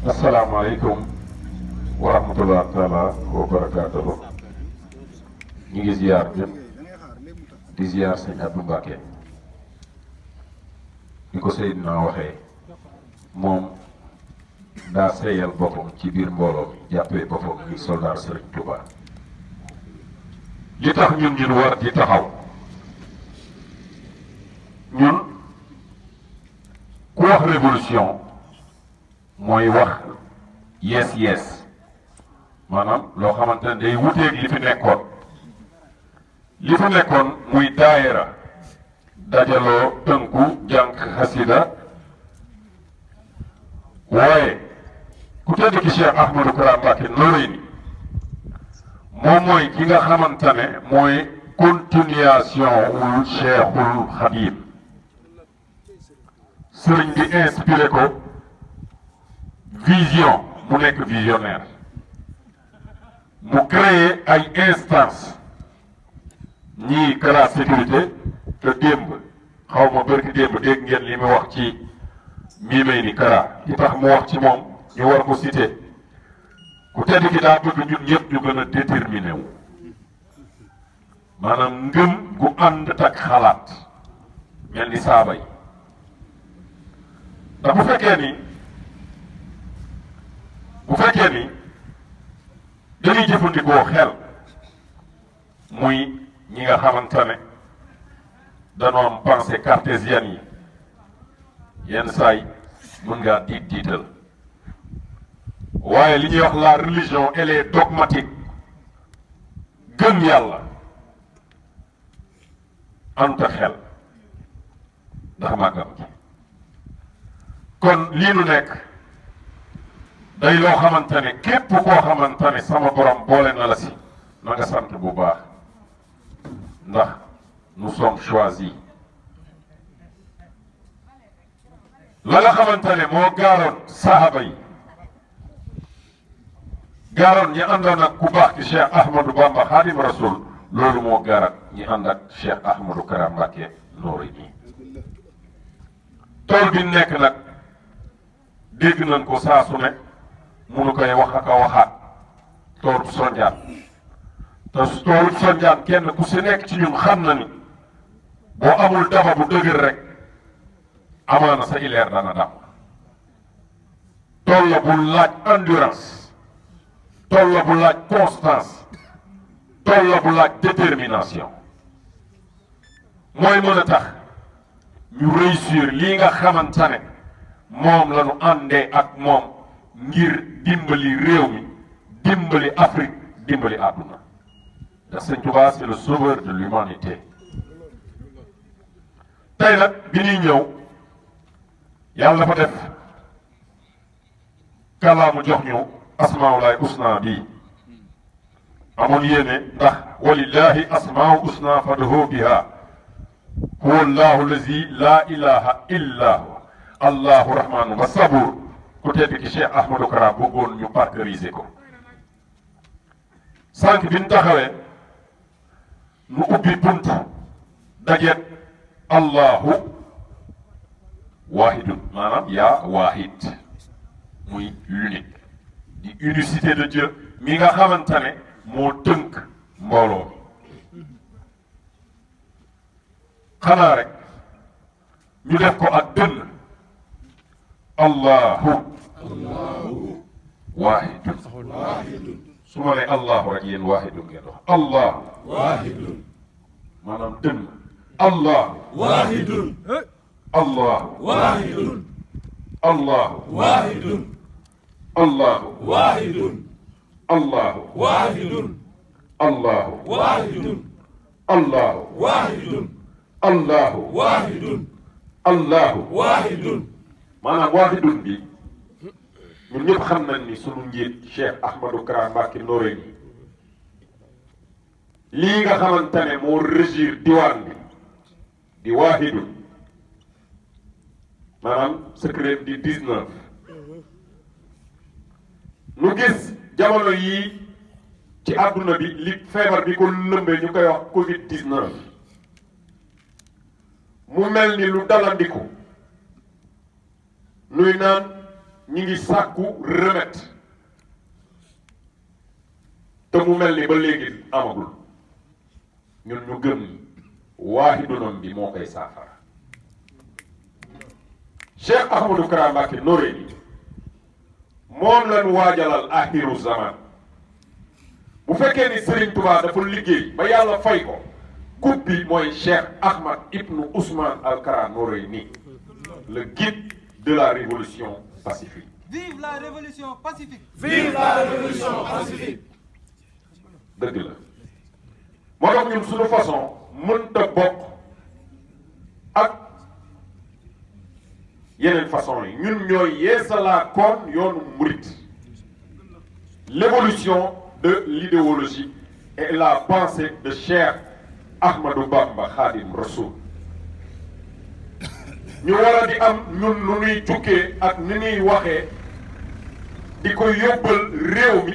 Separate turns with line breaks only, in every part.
asalaamaaleykum wa rahmatulah taala wa barakaatuhu. ñu ngi ziar ñëpp di ziar sëñ Abdou Mbacke ni ko Seydina waxee moom daa seeyal boppam ci biir mbooloo mi jàppee boppam ni soldat Serigne Touba. li tax ñun war di taxaw ñun ku wax révolution mooy wax yes maanaam loo xamante ne day wuteeg li fi nekkoon muy daayira dajaloo tënku jànq xasida waaye ku tedd ki Cheikh Ahmadou Kara Mbacké Noreyni moom mooy ki nga xamante ne mooy continuation wul Cheikhul Khadim sëriñ bi inspiré ko vision mu nekk visionnaire mu créé ay instance ñii Kara sécurité te démb xaw ma bërki démb dégg ngeen li mu wax ci mii may ni Kara li tax mu wax ci moom ñu war ko cité ku tedd ki daa bëgg ñun ñëpp ñu gën a déterminé wu maanaam ngëm gu ànd ak xalaat mel ni saaba yi ndax bu fekkee ni dañuy jëfandikoo xel muy ñi nga xamante ne danoo am pensée cartésienne yi yenn saay mën ngaa diital waaye li ñuy wax la religion elle est dogmatique gëm yàlla anta xel ndax màggam gi kon lii nu nekk day loo xamante ne képp koo xamante ne sama borom boole na la si na nga sant bu baax ndax nous sommes choisis la nga xamante ne moo gaaroon sahaba yi gaaroon ñi àndoon ak ku baax ci Cheikh Ahmadou Bamba Khadim Rasoul loolu moo gaarat ñi ànd ak Cheikh Ahmadou Kara Mbacké Noreyni tool bi nekk nag dégg nañ ko saa su ne munu koy wax ak a waxaat toolu sonjaan te toolu sonjaan kenn ku si nekk ci ñun xam na ni boo amul dama bu dëgër rek amaana sa ileer dana dam tool la bu laaj endurance tool la bu laaj constance tool la bu laaj détermination mooy mën a tax ñu réussir lii nga xamante ne moom la ñu àndee ak moom ngir dimbali réew mi dimbali Afrique dimbali àdduna ndax Sëñ Touba c'est le sauveur de l'humanité tey nag bi ñuy ñëw yàlla dafa def kalaamu jox ñu asmaulaay usna bii amoon yéene ndax walillahi asmaul usna fad'uhu biha huwa allahu allazi la ilaha illa huwa allahu rahmanu wa sabur ku tedd ki Cheikh Ahmadou Kara bëggoon ñu parceriser ko sànq bi ñu taxawee nu ubbi bunt dajeet allahu wahidun maanaam yaa wahid muy l'unique di unicité de Dieu mi nga xamante ne moo tënk mbooloo mi xanaa rek ñu def ko ak dënn allahu wahidun su ma nee allahu rek yéen wahidun ngeen wax allahu
wahidun
maanaam dënn allahu
wahidun
allahu
wahidun
allahu
wahidun
allahu
wahidun
allahu
wahidun
allahu
wahidun
allahu
wahidun
allahu
wahidun
allahu
wahidun
maanaam wahidun bi ñun ñëpp xam nañ ni sunu njiit Cheikh Ahmadou Kara Mbacké Noreyni lii nga xamante ne moo régir diwaan bi di wahidun maanaam secret di 19 nu gis jamono yii ci àdduna bi li feebar bi ko lëmbee ñu koy wax Covid 19 mu mel ni lu dalandiku nuy naan ñi ngi sàkku remède te mu mel ni ba léegi amagul ñun ñu gëm ni waahidunam bi moo koy saafara Cheikh Ahmadou Kara Mbacké Noreyni moom lañ waajalal axiru zaman bu fekkee ni Serigne Touba dafa liggéey ba yàlla fay ko coupe bi mooy Cheikh Ahmad ibnu Ousmane Al Kara Noreyni le guide de la révolution pacifique.
Vive la révolution pacifique.
Vive la révolution pacifique.
dëgg la moo tax ñun suñu façon mënta bokk ak yeneen façon yi ñun ñooy yeesalaa koon yoonu murit l'évolution de l'idéologie et la pensée de Cheikh Ahmadou Bamba Khadim Rassoul ñu war a di am ñun nu ñuy jukkee ak ni ñuy waxee di ko yóbbal réew mi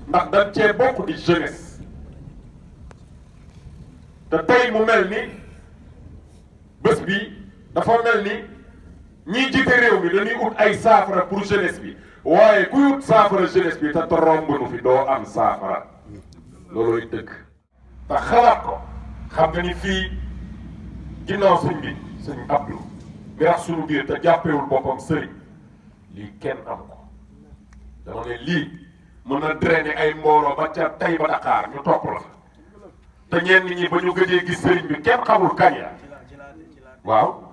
ndax dañ cee bokk di jeunesse te tey mu mel ni bés bi dafa mel ni ñiy jiite réew mi dañuy ut ay saafara pour jeunesse bi waaye kuy ut saafara jeunesse bi te romb nu fi doo am saafara loolooy dëgg te xalaat ko xam nga ni fii ginnaaw sëñ bi sëñ Abdou mi rax suñu biir te jàppewul boppam sëriñ lii kenn am ko dama ne lii mën na drainer ay mbooloo ba ca tey ba Dakar ñu topp la te ñenn ñi ba ñu gëjee gis sëriñ bi kenn xamul kañ la waaw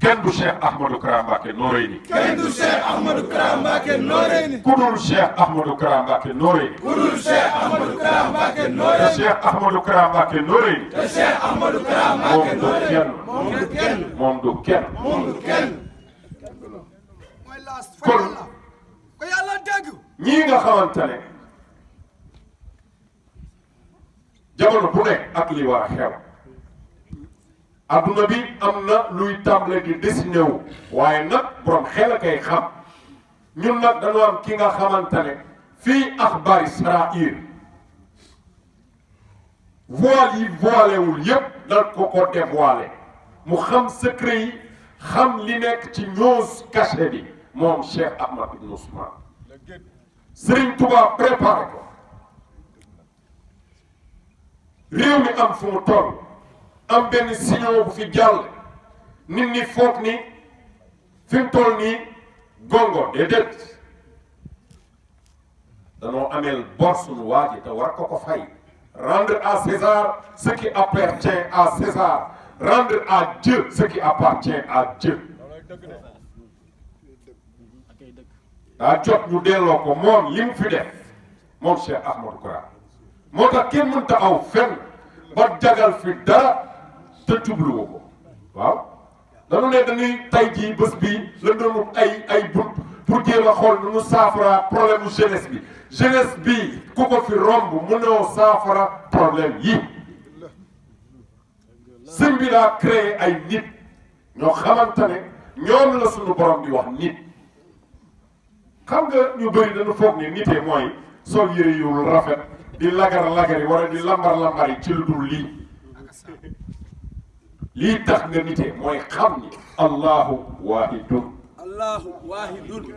kenn du Cheikh Ahmadou Kara Mbacké Noreyni.
kenn du Cheikh Ahmadou Kara Mbacké Noreyni.
ku dul Cheikh Ahmadou Kara Mbacké Noreyni.
ku dul Cheikh Ahmadou Kara Mbacké
te
Noreyni.
Cheikh Ahmadou Kara Mbacké Noreyni.
te Cheikh Ahmadou Kara Mbacké Noreyni.
moom du kenn.
moom du kenn.
moom du kenn.
mooy laas
kon
ko yàlla dégg.
ñii nga xamante ne jamono bu nekk ak li war a xew adduna bi am na luy tàmbale di dessiné wu waaye nag borom xel a koy xam ñun nag dañoo am ki nga xamante ne fii axbaari Israël voile yi voilé wul yépp dañ ko ko dévoilé mu xam secret yi xam li nekk ci ñoos caché bi moom Cheikh Ahmad ibn Ousmane Serigne Touba préparé ko réew mi am fu mu toll am benn signal bu fi jàll nit ñi foog ni fi mu toll nii gongo déedéet danoo ameel bor suñu waa ji te war ko ko fay rendre à César ce qui appartient à César rendre à Dieu ce qui appartient à Dieu daa jot ñu delloo ko moom li mu fi def moom Cheikh Ahmadou Kara moo tax kenn mënta aw fenn ba jagal fi dara te jubluwu ko waaw dañu ne dañuy tay jii bés bii la doon ay bunt pour jéem a xool nu mu saafara problème mu jeunesse bi ku ko fi romb mënoo saafara problème yi sëñ bi daa créé ay nit ñoo xamante ne ñoom la suñu borom di wax nit xam nga ñu bëri dañu foog ni nitee mooy sol yëre yu rafet di lagar-lagari wala di lambar-lambari ci lu dul lii tax nga nitee mooy xam ni allahu waahidun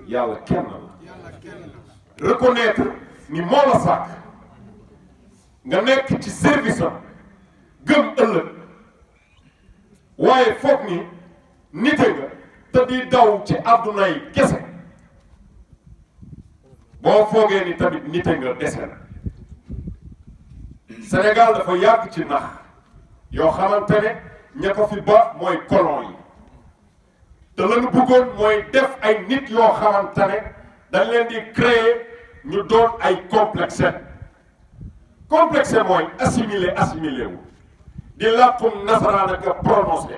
yàlla kenn la reconnaître ni moo la sàkk nga nekk ci service am gëm ëllëg waaye foog ni nite nga te di daw ci àdduna yi kese boo foogee ni tamit nite nga dese na Sénégal dafa yàgg ci nax yoo xamante ne ña ko fi ba mooy colon yi te lañu bëggoon mooy def ay nit yoo xamante ne dañ leen di créer ñu doon ay complexé mooy assimilé wu di làkkum nasaraan ak prononcé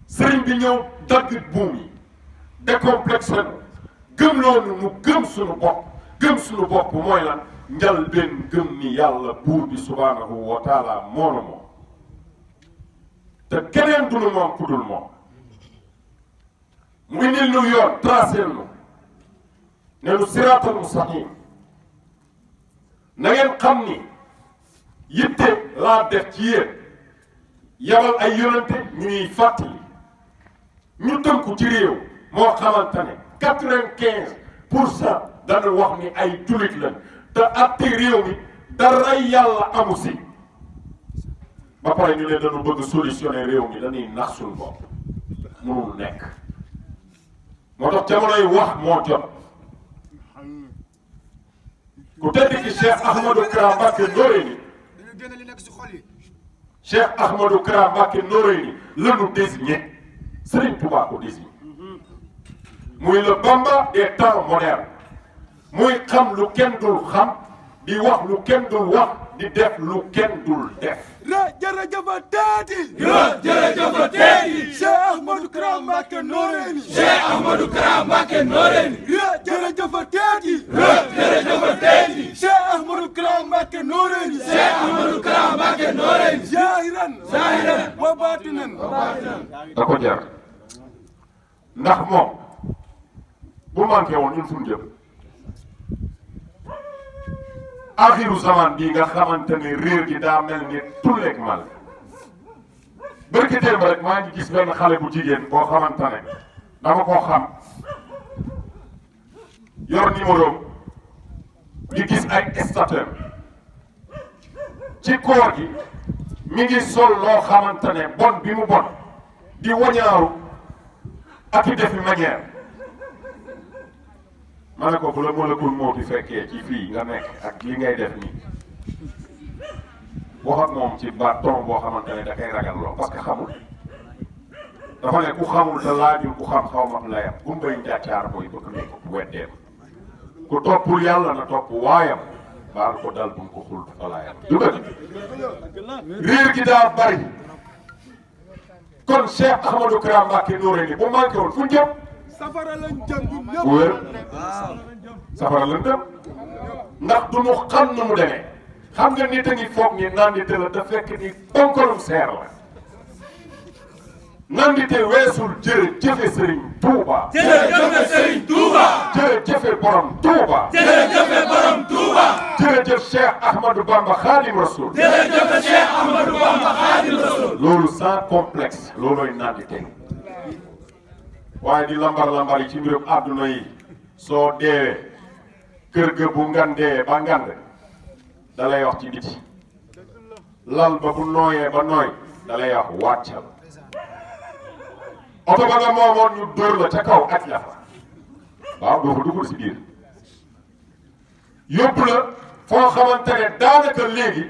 sëriñ bi ñëw dagg buum yi décomplexé nu gëm loolu nu gëm suñu bopp mooy lan njal benn gëm ni yàlla buur bi subhanahu wa taala moonu moom te keneen du nu moom ku dul moom mu indil nu yoon tracé nu ne nu siraatal mustaqim na ngeen xam ni yitte laa def ci yéen yabal ay yonente ñu ñuy fàttali ñu tënku ci réew moo xamante ne 95% dana wax ni ay jullit lañ te atte réew mi dara yàlla amu si ba pare ñu ne dañu bëgg solutionner réew mi dañuy nax suñu bopp mënul nekk moo tax jamonoy wax moo jot ku tedd ki Cheikh Ahmadou Kara Mbacké Noreyni
dañu génne li nekk si xol yi.
Cheikh Ahmadou Kara Mbacké Noreyni la ñu désigné Serigne Touba ko désigné muy le Bamba des temps modernes muy xam lu kenn dul xam di wax lu kenn dul wax di def lu kenn dul def.
jërëjëf teeti.
jërëjëf teeti.
Cheikh Ahmadou Kara Mbacké Noreyni.
Cheikh Ahmadou Kara Mbacké Noreyni.
jërëjëf teeti.
jërëjëf teeti.
Cheikh Ahmadou Kara Mbacké Noreyni.
Cheikh Ahmadou Kara Mbacké Noreyni.
zahiran wa batinan.
da ko jar ndax moom bu manqué woon ñun fu ñu jëm axiru zaman bii nga xamante ne réer gi daa mel ni tulleeg mal bërki démb rek maa ngi gis benn xale bu jigéen boo xamante ne dama koo xam yor numéro di gis ay statut ci koor gi mi ngi sol loo xamante ne bon bi mu bon di wañaaru ak i defi manière ma ne ko bu la molekul moo di fekkee ci fii nga nekk ak li ngay def nii wax ak moom ci baat ton boo xamante ne da koy ragal loo parce que xamul dafa ne ku xamul te laajul ku xam xaw ma layam bu mbay njàccaar mooy bëgg ne ko weddeem ku toppul yàlla na topp waayam baal ko dal bu mu ko xul fa laayam du dëgg réer gi daa bari kon Cheikh Ahmadou Kara Mbacké Noreyni bu manqué woon fu ñu jëm
safara lañ jëm ñun ñëpp.
bu wér safara lañ dem ndax du ñu xam na mu demee xam nga nit a ngi foog ni nandite la da fekk ni ponkalum seer la nandite weesul jërëjëfe Serigne Touba.
jërëjëf Serigne Touba.
jërëjëfe borom Touba.
jërëjëf borom Touba.
jërëjëf Cheikh Ahmadou Bamba Khadim Rasoul.
jërëjëf Cheikh Ahmadou Bamba Khadim Rasoul.
loolu sans complexe loolooy nandite waaye di lambar yi ci mbirum àdduna yi soo deewee kër ga bu ngandee ba ngand da lay wax ci biti lal ba bu nooyee ba nooy da lay wax wàccal oto ba nga moomoon ñu dóor la ca kaw aj la fa waaw doo ko dugul si biir yóbbu la foo xamante ne daanaka léegi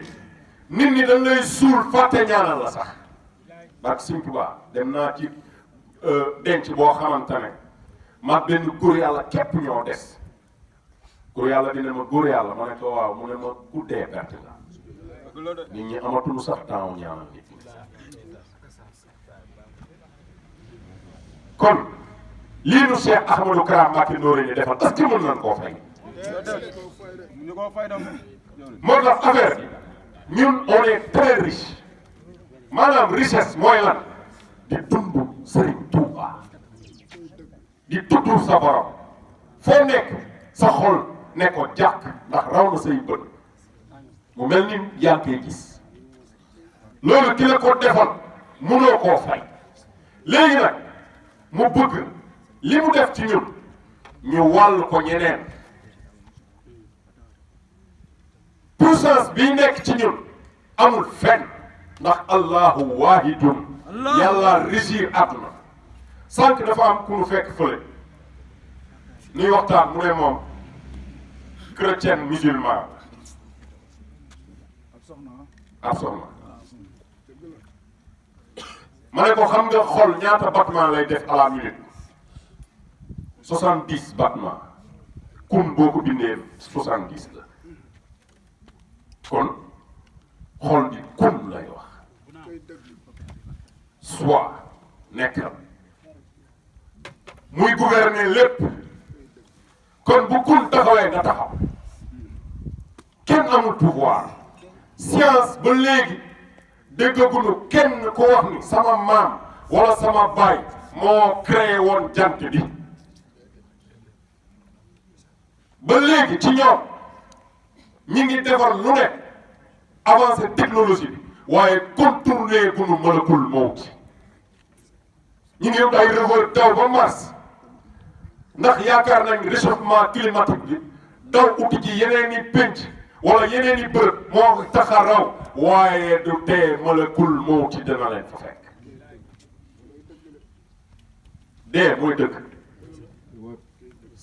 nit ñi dañ lay suul fàtte ñaanal la sax barke Sëñ Tuubaa dem naa ci denc boo xamante ne ma benn góor yàlla képp ñoo des góor yàlla dina ma góor yàlla ma ne ko waaw mu ne ma guddee perte la nit ñi amatuñu sax temps ñaanal nit ñi kon lii nu Cheikh Ahmadou Kara Mbacké Noreyni defal est-ce que mën nañ koo fay moo tax affaire bi ñun on est très riche maanaam richesse mooy lan di dund Serigne Touba di tudd sa borom foo nekk sa xol ne ko jàkk ndax raw na say bët mu mel ni yaa ngi koy gis loolu ki la ko defal mënoo koo fay léegi nag mu bëgg li mu def ci ñun ñu wàll ko ñeneen puissance bi nekk ci ñun amul fenn ndax allahu wahidun yàlla régir àdduna sànq dafa am ku nu fekk fële ñuy waxtaan mu ne moom chrétien musulman ab soxna ma ne ko xam nga xol ñaata battement lay def à la minute 70 battement kun boo ko bindee 70 la kon xol bi kun lay wax soit nekkal muy gouverner lépp kon bu kun taxawee nga taxaw kenn amul pouvoir science ba léegi déggaguñu kenn ko wax ni sama maam wala sama baay moo créé woon jant bi ba léegi ci ñoom ñi ngi defar lu ne avancé technologie bi waaye contourné bu nu malakul mawti ñu ngi ay revers daw ba Mars ndax yaakaar nañ réchauffement climatique bi daw uti ci yeneen i pénc wala yeneen i bërëb moo tax a raw waaye du tee malakul mawti dana leen fa fekk dee mooy dëgg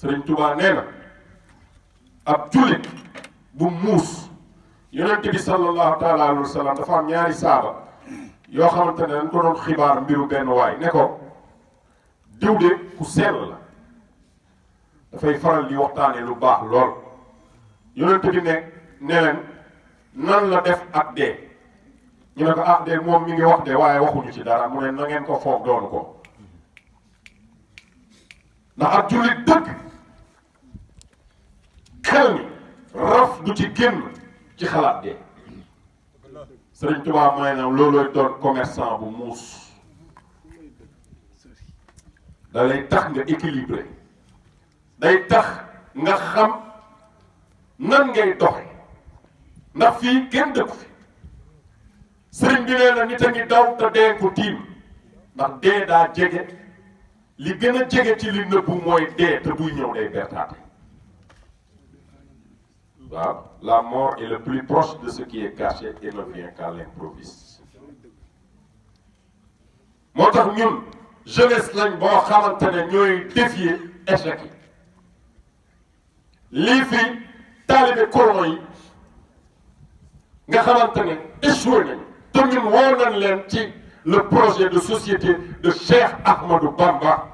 Sëriñ Tuubaa nee na ab jullit bu muus yonent bi sallallahu taala alayhi wa sallam dafa am ñaari saaba yoo xamante ne dañ ko doon xibaar mbiru benn waay ne ko diw de ku sell la dafay faral di waxtaane lu baax lool yonent bi ne leen nan la def ak dee ñu ne ko ah de moom mi ngi wax de waaye waxuñu ci dara mu ne na ngeen ko foog doonu ko ndax ak jullit dëgg xel mi raf du ci génn ci xalaat dee Sëriñ Tuubaa may na loolooy doon commerçant bu muus da lay tax nga équilibré day tax nga xam nan ngay doxe ndax fii kenn dëkku fi sëriñ bi nee na nit a ngi daw te dee ko tiim ndax dee daa jege li gën a jege ci li nëbbu mooy dee te buy ñëw day bertaate waaw la mort est le plus proche de ce qui est caché et ne vient qu'à l'improviste moo tax ñun jeunesse lañ boo xamante ne ñooy défier échec yi lii fi taalibe colon yi nga xamante ne échoué nañu te ñun woo nañ leen ci le projet de société de Cheikh Ahmadou Bamba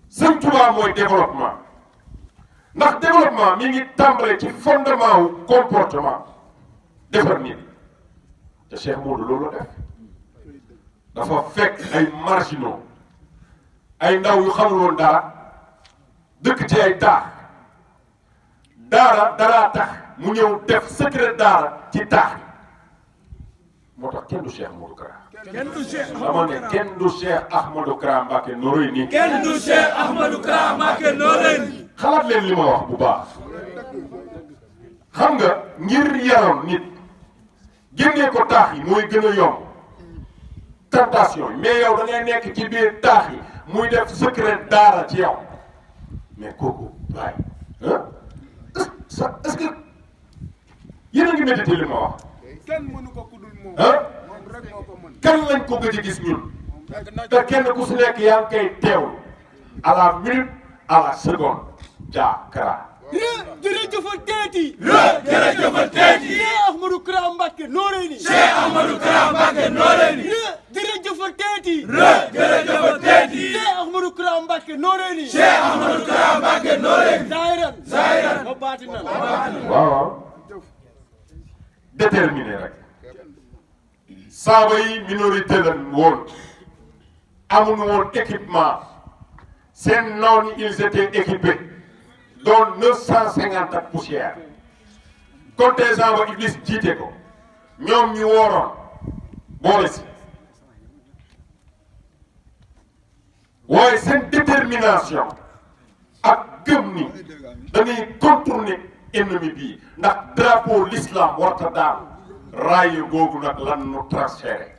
Sëñ Tuubaa mooy développement ndax développement mi ngi tàmbale ci fondement wu comportement defar nit te Cheikh Modou loolu def dafa fekk ay marginaux ay ndaw yu xamul woon dara dëkk ci ay taax daraa tax mu ñëw def secret daara ci taax moo tax kenn du Cheikh Modou Kara
kenn du Cheikh
dama ne kenn du Cheikh Ahmadou Kara Mbacké Noreyni
kenn du Cheikh Ahmadou Kara Mbacké Noreyni
xalaat leen li ma wax bu baax xam nga ngir yaroon nit génnee ko taax yi mooy gën a yomb tentation yi mais yow da ngay nekk ci biir taax yi muy def secret daara ci yow mais kooku waaye est-ce que yéen a ngi médité li ma wax
kenn mënu ko kudul moom moom rek moo ko mën
kan lañ ko gëj a gis ñun te kenn ku si nekk yaa ngi koy teewlu à la minute à la seconde Dia Kara
jërëjëf teeti
jërëjëf teeti
Cheikh Ahmadou Kara Mbacké Noreyni
Cheikh Ahmadou Kara Mbacké Noreyni
jërëjëf teeti
jërëjëf teeti
Cheikh Ahmadou Kara Mbacké Noreyni
Cheikh Ahmadou Kara Mbacké Noreyni
zahiran wa batinan
waaw déterminé rek saaba yi minorité lañ woon amuñu woon équipement seen noon yi ils étaient équipés dont 950 ak poussière contingent ba Iblis jiite ko ñoom ñu wooroon boole si waaye seen détermination ak gëm ni dañuy contourner ennemi bii ndax drapeau l'islam warta daal raaye googu nag lan nu transféré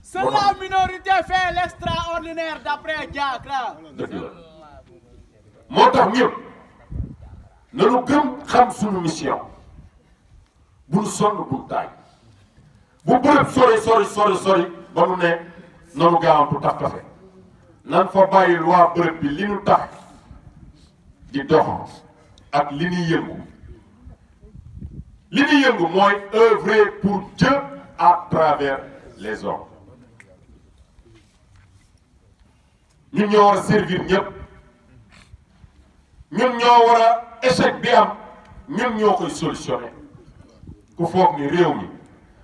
c'est la minorité fait l'extraordinaire d'après Dia Kara
dëgg la moo tax ñëpp nanu gëm xam suñu mission bu nu sonn bu nu taay bu bërëb sori ba nu ne nanu gaawantu taf tafe nan fa bàyyi waa bërëb bi li nu tax di dox ak li ñuy yëngu mooy œuvrer pour Dieu à travers les hommes ñun ñoo war a servir ñëpp ñun ñoo war a échec bi am ñun ñoo koy solutionné ku foog ni réew mi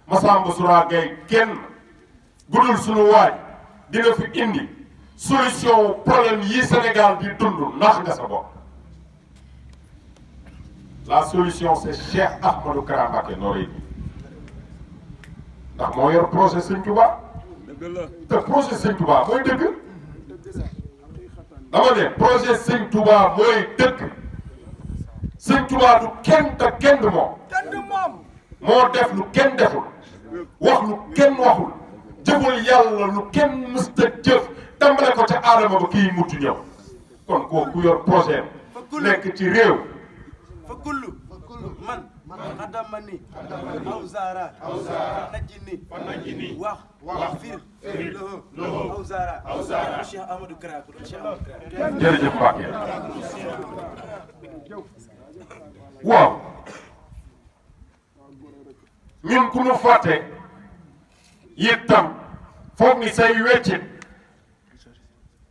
Massamba Soura Gaye kenn gudul suñu waaj dina fi indi solution wu problème yi Sénégal di dund ndax nga sa bopp la solution c'est Cheikh Ahmadou Kara Mbacké Noreyni ndax moo yor projet Sëñ Touba te projet Sëñ Touba mooy dëgg dama ne projet Sëñ Touba mooy dëgg Sëñ Touba du kenn te kenn du moom moo def lu kenn deful wax lu kenn waxul jëfal yàlla lu kenn mësta jëf tàmbale ko ca aadama ba kii mujj ñëw kon kooku yor projet nekk ci réew
fa kullu man xadamani aw zara najini wax fir lahu aw zara Cheikh Amadou Kara
jërëjëf Mbacke waaw ñun ku ñu fàtte itam foog ni say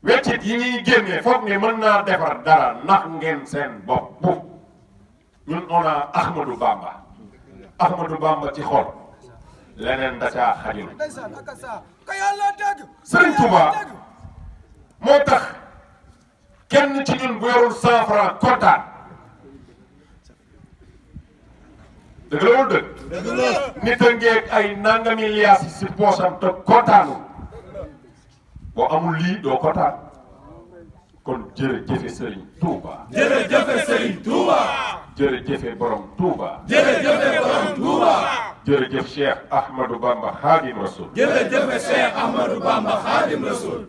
weccit yi ñuy génne foog ni mën naa defar dara ndax ngeen seen bopp ñun on a Ahmadou Bamba ci xol leneen da caa xajul Serigne Touba moo tax kenn ci ñun bu yorul 100 francs kontaan dëgg la wala dëgg nit a ngeeg ay nangami liyaas si poosam te kontaanu boo amul lii doo kontaan kon jërëjëfe Serigne Touba.
jërëjëfe Serigne Touba.
jërëjëfe borom Touba.
jërëjëfe borom Touba.
jërëjëf Cheikh Ahmadou Bamba Khadim Rasoul.
jërëjëfe Cheikh Ahmadou Bamba Khadim Rasoul.